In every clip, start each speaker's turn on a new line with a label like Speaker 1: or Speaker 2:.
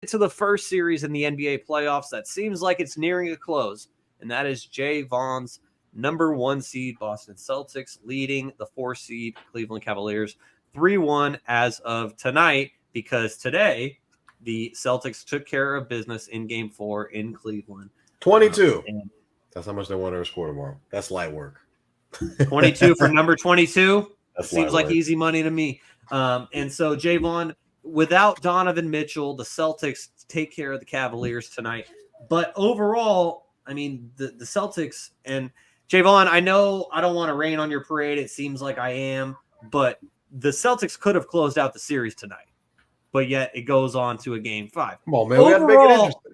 Speaker 1: to the first series in the NBA playoffs that seems like it's nearing a close, and that is Jaevon's number 1 seed Boston Celtics leading the 4 seed Cleveland Cavaliers 3-1 as of tonight, because today the Celtics took care of business in Game 4 in Cleveland.
Speaker 2: 22. That's how much they want to score tomorrow. That's light work.
Speaker 1: 22 for number 22.
Speaker 2: That's
Speaker 1: seems like easy money to me. And so Jaevon, without Donovan Mitchell, the Celtics take care of the Cavaliers tonight. But overall, I mean, the Celtics and Jaevon, I know I don't want to rain on your parade. It seems like I am, but the Celtics could have closed out the series tonight, but yet it goes on to a Game 5.
Speaker 2: Come on, man. We got to make it interesting.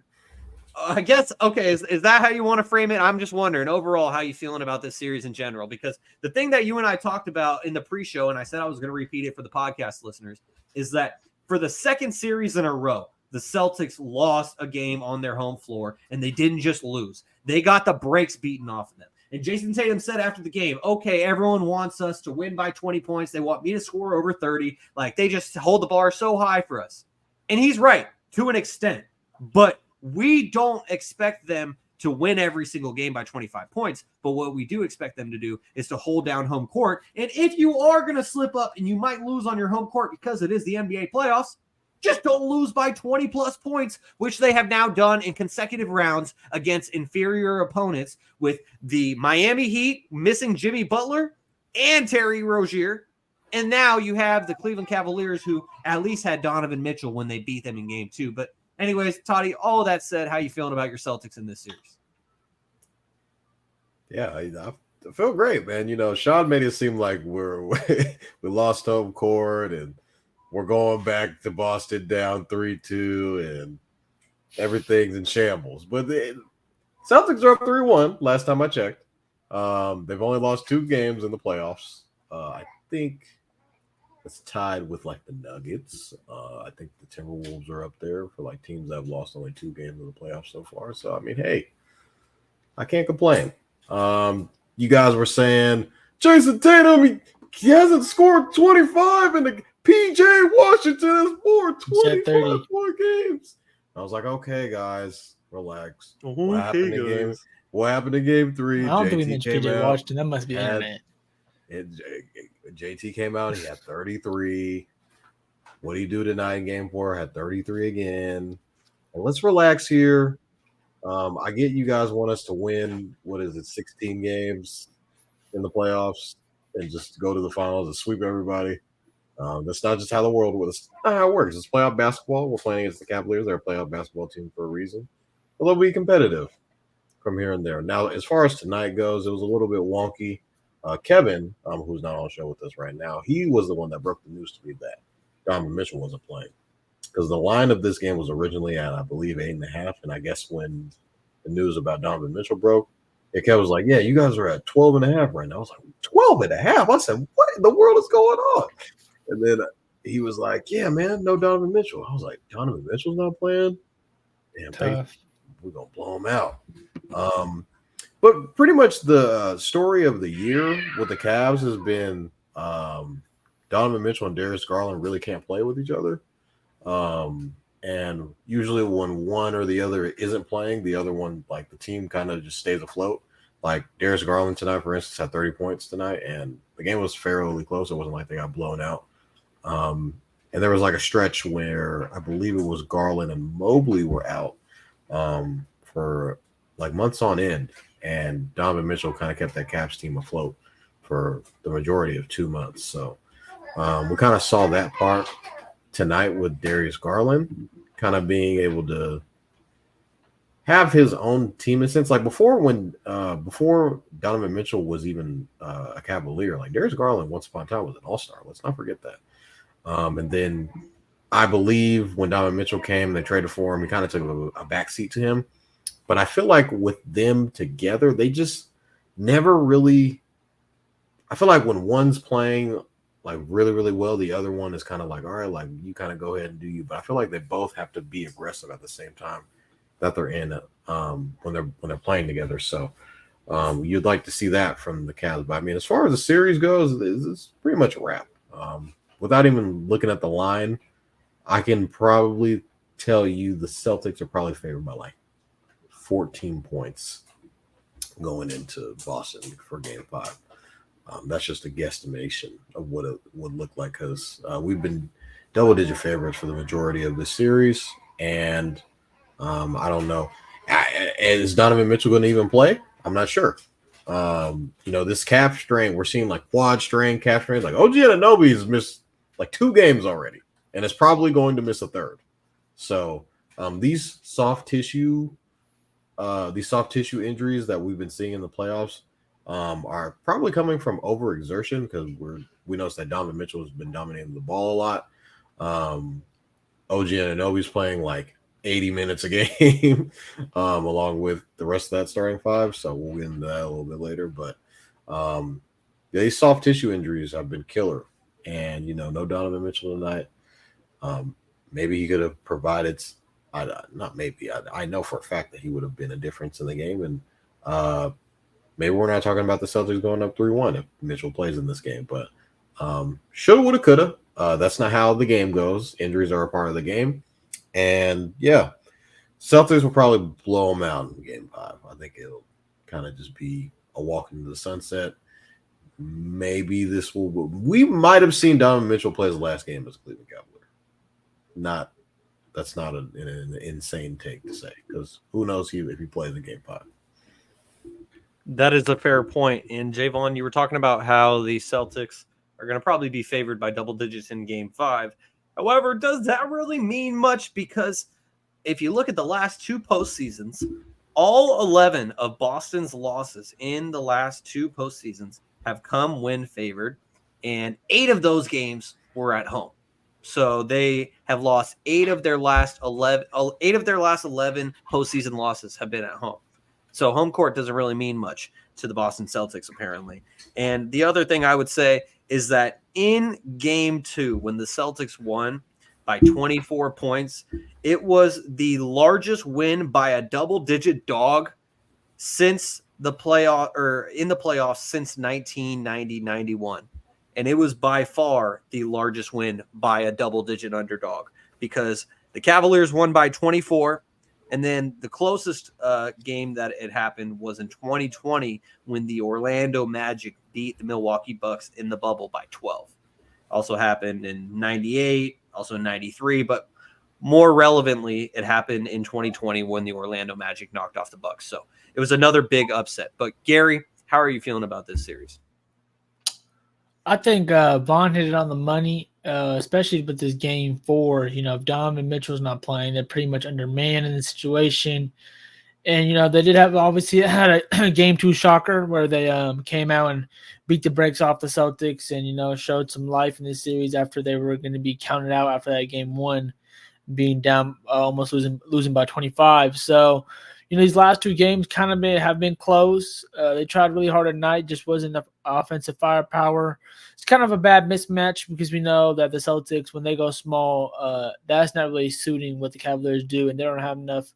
Speaker 1: I guess, okay, is that how you want to frame it? I'm just wondering, overall, how you feeling about this series in general? Because the thing that you and I talked about in the pre-show, and I said I was going to repeat it for the podcast listeners, is that for the second series in a row, the Celtics lost a game on their home floor, and they didn't just lose. They got the brakes beaten off of them. And Jason Tatum said after the game, okay, everyone wants us to win by 20 points. They want me to score over 30. Like, they just hold the bar so high for us. And he's right to an extent. But we don't expect them to win every single game by 25 points. But what we do expect them to do is to hold down home court. And if you are going to slip up and you might lose on your home court because it is the NBA playoffs, just don't lose by 20-plus points, which they have now done in consecutive rounds against inferior opponents, with the Miami Heat missing Jimmy Butler and Terry Rozier. And now you have the Cleveland Cavaliers, who at least had Donovan Mitchell when they beat them in Game 2. But anyways, Toddy, all that said, how you feeling about your Celtics in this series?
Speaker 2: Yeah, I feel great, man. You know, Shaun made it seem like we lost home court and we're going back to Boston down 3-2 and everything's in shambles. But the Celtics are up 3-1 last time I checked. They've only lost 2 games in the playoffs. I think it's tied with like the Nuggets. I think the Timberwolves are up there for like teams that have lost only 2 games in the playoffs so far. So, I mean, hey, I can't complain. You guys were saying Jason Tatum, he hasn't scored 25 in the PJ Washington has scored 25 more games. I was like, okay, guys, relax. What happened in game 3?
Speaker 3: I don't think we mentioned PJ Washington. That must be internet.
Speaker 2: JT came out. He had 33. What did he do tonight in game 4? Had 33 again. And let's relax here. I get you guys want us to win, 16 games in the playoffs and just go to the finals and sweep everybody. That's not just how the world works. That's not how it works. It's playoff basketball. We're playing against the Cavaliers. They're a playoff basketball team for a reason. But they'll be competitive from here and there. Now, as far as tonight goes, it was a little bit wonky. Kevin, who's not on the show with us right now, he was the one that broke the news to me that Donovan Mitchell wasn't playing. Because the line of this game was originally at, I believe, 8.5. And I guess when the news about Donovan Mitchell broke, Kevin was like, yeah, you guys are at 12.5 right now. I was like, 12.5? I said, what in the world is going on? And then he was like, yeah, man, no Donovan Mitchell. I was like, Donovan Mitchell's not playing? Damn, we're going to blow him out. But pretty much the story of the year with the Cavs has been Donovan Mitchell and Darius Garland really can't play with each other. And usually when one or the other isn't playing, the other one, like the team kind of just stays afloat. Like Darius Garland tonight, for instance, had 30 points tonight, and the game was fairly close. It wasn't like they got blown out. And there was like a stretch where I believe it was Garland and Mobley were out for like months on end. And Donovan Mitchell kind of kept that Cavs team afloat for the majority of 2 months. So we kind of saw that part tonight with Darius Garland kind of being able to have his own team in a sense. Like before Donovan Mitchell was even a Cavalier, like Darius Garland once upon a time was an all-star. Let's not forget that. And then I believe when Donovan Mitchell came, they traded for him. He kind of took a backseat to him. But I feel like with them together, they just never really – I feel like when one's playing like really, really well, the other one is kind of like, all right, like you kind of go ahead and do you. But I feel like they both have to be aggressive at the same time that they're in when they're playing together. So you'd like to see that from the Cavs. But I mean, as far as the series goes, it's pretty much a wrap. Without even looking at the line, I can probably tell you the Celtics are probably favored by like 14 points going into Boston for Game 5. That's just a guesstimation of what it would look like because we've been double-digit favorites for the majority of the series, and I don't know. Is Donovan Mitchell going to even play? I'm not sure. This calf strain, we're seeing like quad strain, calf strain. Like OG Anunoby's missed like 2 games already, and is probably going to miss a third. So these soft tissue injuries that we've been seeing in the playoffs are probably coming from overexertion because we noticed that Donovan Mitchell has been dominating the ball a lot. OG Anunoby's playing like 80 minutes a game, along with the rest of that starting 5. So we'll get into that a little bit later. But these soft tissue injuries have been killer. And, no Donovan Mitchell tonight. Maybe he could have provided not maybe. I know for a fact that he would have been a difference in the game. And maybe we're not talking about the Celtics going up 3-1 if Mitchell plays in this game. But shoulda, woulda, coulda. That's not how the game goes. Injuries are a part of the game. And, yeah, Celtics will probably blow them out in Game 5. I think it'll kind of just be a walk into the sunset. Maybe we might have seen Donovan Mitchell play his last game as a Cleveland Cavalier. That's not an insane take to say because who knows if he plays in Game 5.
Speaker 1: That is a fair point. And Jaevon, you were talking about how the Celtics are going to probably be favored by double digits in Game 5. However, does that really mean much? Because if you look at the last 2 postseasons, all 11 of Boston's losses in the last 2 postseasons have come when favored, and 8 of those games were at home. So they have lost 8 of their last 11 postseason losses have been at home. So home court doesn't really mean much to the Boston Celtics, apparently. And the other thing I would say is that in Game 2, when the Celtics won by 24 points, it was the largest win by a double-digit dog since the playoff or in the playoffs since 1990-91. And it was by far the largest win by a double-digit underdog because the Cavaliers won by 24. And then the closest game that it happened was in 2020 when the Orlando Magic beat the Milwaukee Bucks in the bubble by 12. Also happened in 98, also in 93, but more relevantly, it happened in 2020 when the Orlando Magic knocked off the Bucks. So it was another big upset. But Garry, how are you feeling about this series?
Speaker 3: I think Vaughn hit it on the money, especially with this Game 4. If Donovan Mitchell's not playing, they're pretty much undermanned in the situation. And, they did have obviously had a Game 2 shocker where they came out and beat the brakes off the Celtics and, showed some life in this series after they were going to be counted out after that Game 1 being down, almost losing by 25. So, these last 2 games kind of have been close. They tried really hard at night, just wasn't enough offensive firepower. It's kind of a bad mismatch because we know that the Celtics, when they go small, that's not really suiting what the Cavaliers do, and they don't have enough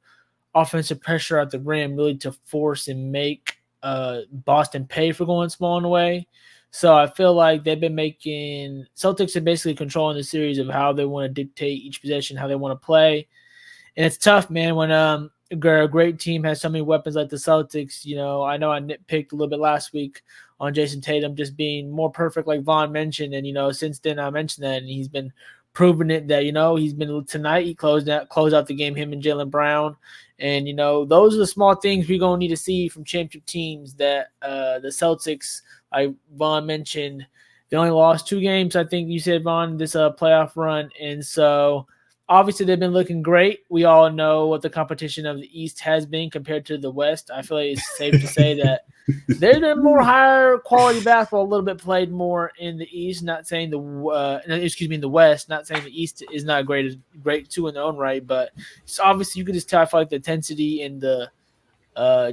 Speaker 3: offensive pressure at the rim really to force and make Boston pay for going small in a way. So I feel like they've been making – Celtics are basically controlling the series of how they want to dictate each possession, how they want to play. And it's tough, man, when a great team has so many weapons like the Celtics. I know I nitpicked a little bit last week on Jason Tatum just being more perfect like Vaughn mentioned. And, since then I mentioned that, and he's been proving it that, he's been tonight. He closed out the game, him and Jaylen Brown. And, those are the small things we're going to need to see from championship teams that the Celtics, like Vaughn mentioned, they only lost 2 games, I think you said, Vaughn, this playoff run. And so obviously they've been looking great. We all know what the competition of the East has been compared to the West. I feel like it's safe to say that there's been more higher quality basketball, a little bit played more in the East. Not saying in the West. Not saying the East is not great too in their own right, but it's obviously you can just tell. I feel like the intensity and the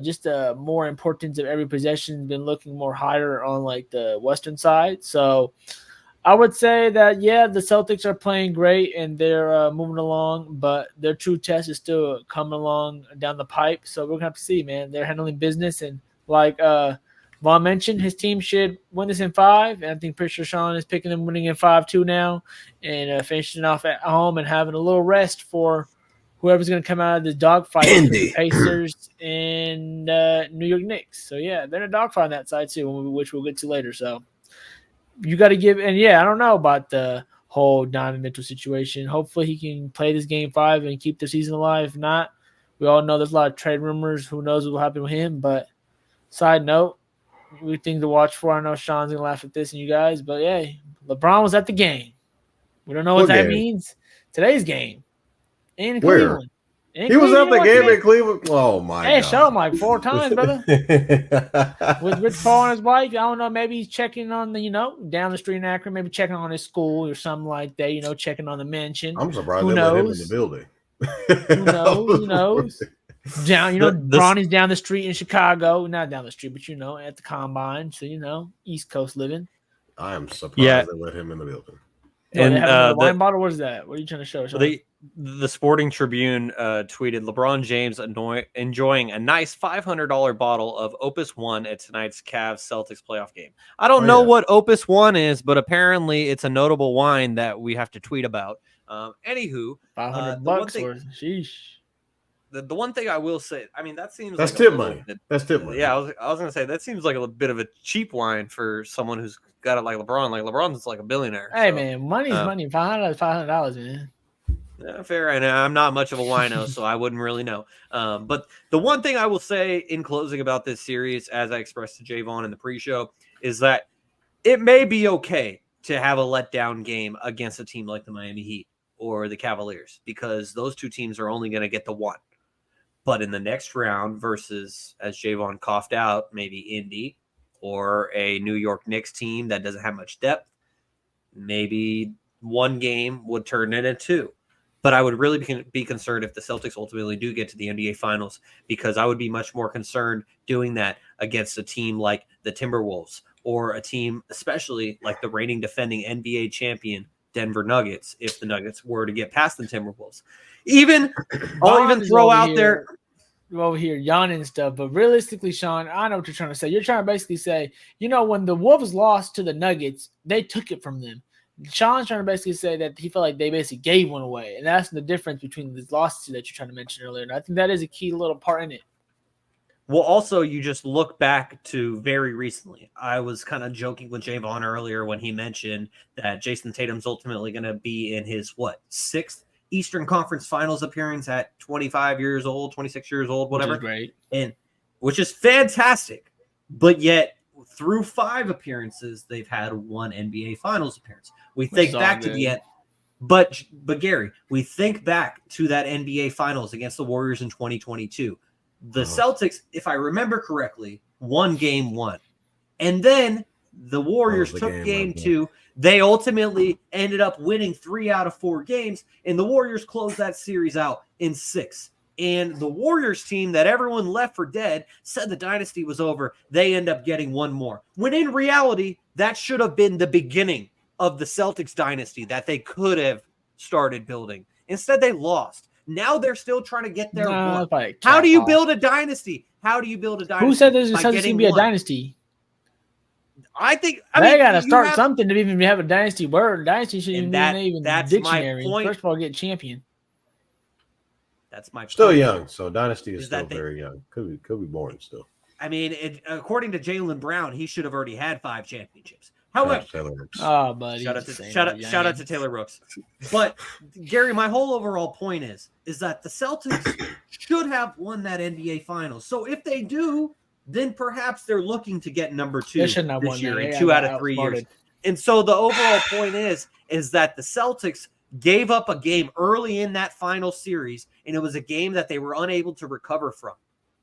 Speaker 3: just the more importance of every possession has been looking more higher on like the Western side. So I would say that, yeah, the Celtics are playing great and they're moving along, but their true test is still coming along down the pipe. So we're going to have to see, man. They're handling business. And like Vaughn mentioned, his team should win this in 5. And I think pretty sure Shaun is winning in 5 too now and finishing off at home and having a little rest for whoever's going to come out of the dogfight between the
Speaker 2: Indy.
Speaker 3: Pacers and New York Knicks. So, yeah, they're in a dogfight on that side too, which we'll get to later. So, you got to give – and, yeah, I don't know about the whole Donovan Mitchell situation. Hopefully he can play this Game 5 and keep the season alive. If not, we all know there's a lot of trade rumors. Who knows what will happen with him. But, side note, we think to watch for. I know Shaun's going to laugh at this and you guys. But, yeah, LeBron was at the game. We don't know what that means. Today's game. In Cleveland.
Speaker 2: He was at the game in Cleveland. Oh, my God.
Speaker 3: Hey, showed him like 4 times, brother. With Rich Paul and his wife. I don't know. Maybe he's checking on the, down the street in Akron. Maybe checking on his school or something like that, checking on the mansion.
Speaker 2: I'm surprised they let him in the building.
Speaker 3: Who knows? Down, Bronny's down the street in Chicago. Not down the street, but, at the Combine. So, East Coast living.
Speaker 2: I am surprised they let him in the building.
Speaker 3: And the wine bottle, what is that? What are you trying to show?
Speaker 1: The Sporting Tribune tweeted LeBron James enjoying a nice $500 bottle of Opus One at tonight's Cavs Celtics playoff game. I don't know what Opus One is, but apparently it's a notable wine that we have to tweet about. Anywho,
Speaker 3: $500 worth. Sheesh.
Speaker 1: The one thing I will say, I mean, that seems
Speaker 2: that's
Speaker 1: like
Speaker 2: tip money. That's tip money.
Speaker 1: Yeah, I was gonna say that seems like a bit of a cheap wine for someone who's got it like LeBron. Like LeBron's like a billionaire.
Speaker 3: Hey man, money's money. $500, man.
Speaker 1: Yeah, fair. And I'm not much of a wino, so I wouldn't really know. But the one thing I will say in closing about this series, as I expressed to Jaevon in the pre-show, is that it may be okay to have a letdown game against a team like the Miami Heat or the Cavaliers, because those two teams are only going to get the one. But in the next round versus, as Jaevon coughed out, maybe Indy or a New York Knicks team that doesn't have much depth, maybe one game would turn into 2. But I would really be concerned if the Celtics ultimately do get to the NBA Finals, because I would be much more concerned doing that against a team like the Timberwolves or a team especially like the reigning defending NBA champion Denver Nuggets, if the Nuggets were to get past the Timberwolves. I'll even throw out there.
Speaker 3: You're over here yawning and stuff, but realistically, Shaun, I know what you're trying to say. You're trying to basically say, when the Wolves lost to the Nuggets, they took it from them. Shaun's trying to basically say that he felt like they basically gave one away, and that's the difference between the losses that you're trying to mention earlier. And I think that is a key little part in it.
Speaker 1: Well, also, you just look back to very recently. I was kind of joking with Jaevon earlier when he mentioned that Jason Tatum's ultimately going to be in his, 6th Eastern Conference Finals appearance at 25 years old, 26 years old, whatever.
Speaker 3: Which is great.
Speaker 1: And which is fantastic. But yet, through 5 appearances, they've had 1 NBA Finals appearance. We think back to the end. But Gary, we think back to that NBA Finals against the Warriors in 2022. The Celtics, if I remember correctly, won game 1. And then the Warriors took game 2. They ultimately ended up winning 3 out of 4 games, and the Warriors closed that series out in 6. And the Warriors team that everyone left for dead said the dynasty was over. They end up getting 1 more. When in reality, that should have been the beginning of the Celtics dynasty that they could have started building. Instead, they lost. Now they're still trying to get their one. How do you build a dynasty? Who
Speaker 3: said there's going to be a dynasty?
Speaker 1: I think
Speaker 3: they got to start something to even have a dynasty word. Dynasty shouldn't even be in the dictionary. First of all, get champion.
Speaker 1: That's my
Speaker 2: still
Speaker 1: point.
Speaker 2: Young, so dynasty is still very young. Could be born still.
Speaker 1: I mean, according to Jaylen Brown, he should have already had 5 championships. However,
Speaker 3: buddy,
Speaker 1: shout out to Taylor Rooks. But Gary, my whole overall point is that the Celtics should have won that NBA Finals. So if they do, then perhaps they're looking to get number 2 this year in 2 out of 3 years. And so the overall point is that the Celtics gave up a game early in that final series, and it was a game that they were unable to recover from.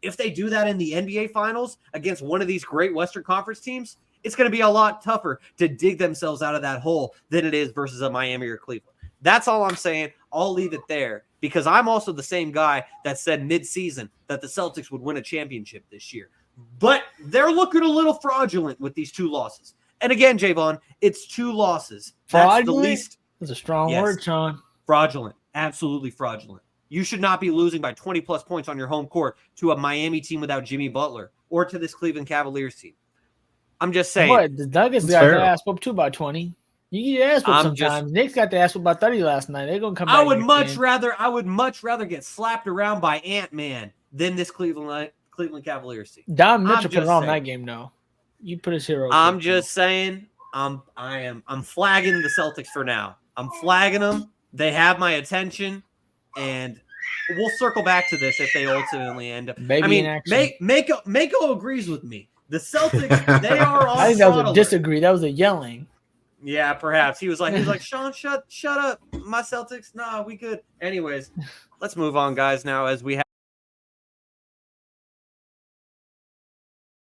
Speaker 1: If they do that in the NBA Finals against one of these great Western Conference teams, it's going to be a lot tougher to dig themselves out of that hole than it is versus a Miami or Cleveland. That's all I'm saying. I'll leave it there because I'm also the same guy that said mid-season that the Celtics would win a championship this year. But they're looking a little fraudulent with these 2 losses. And again, Jaevon, it's 2 losses.
Speaker 3: Fraudulent? That's the least. That's a strong word, Shaun.
Speaker 1: Fraudulent. Absolutely fraudulent. You should not be losing by 20-plus points on your home court to a Miami team without Jimmy Butler or to this Cleveland Cavaliers team. I'm just saying.
Speaker 3: What? The Nuggets got their ass whooped too by 20. You get ass whooped
Speaker 1: I'm
Speaker 3: sometimes. Knicks got the ass whooped by 30 last night. They're gonna come back.
Speaker 1: I would much rather get slapped around by Ant-Man than this Cleveland Cavaliers team.
Speaker 3: Don Mitchell put it on that game, though. You put his hero.
Speaker 1: I'm just saying. I'm flagging the Celtics for now. I'm flagging them. They have my attention, and we'll circle back to this if they ultimately end up. Mako agrees with me. The Celtics, they are on.
Speaker 3: I think that was a disagree. That was a yelling.
Speaker 1: Yeah, perhaps he was like, Shaun, shut up, my Celtics. Nah, we good. Anyways, let's move on, guys. Now, as we have.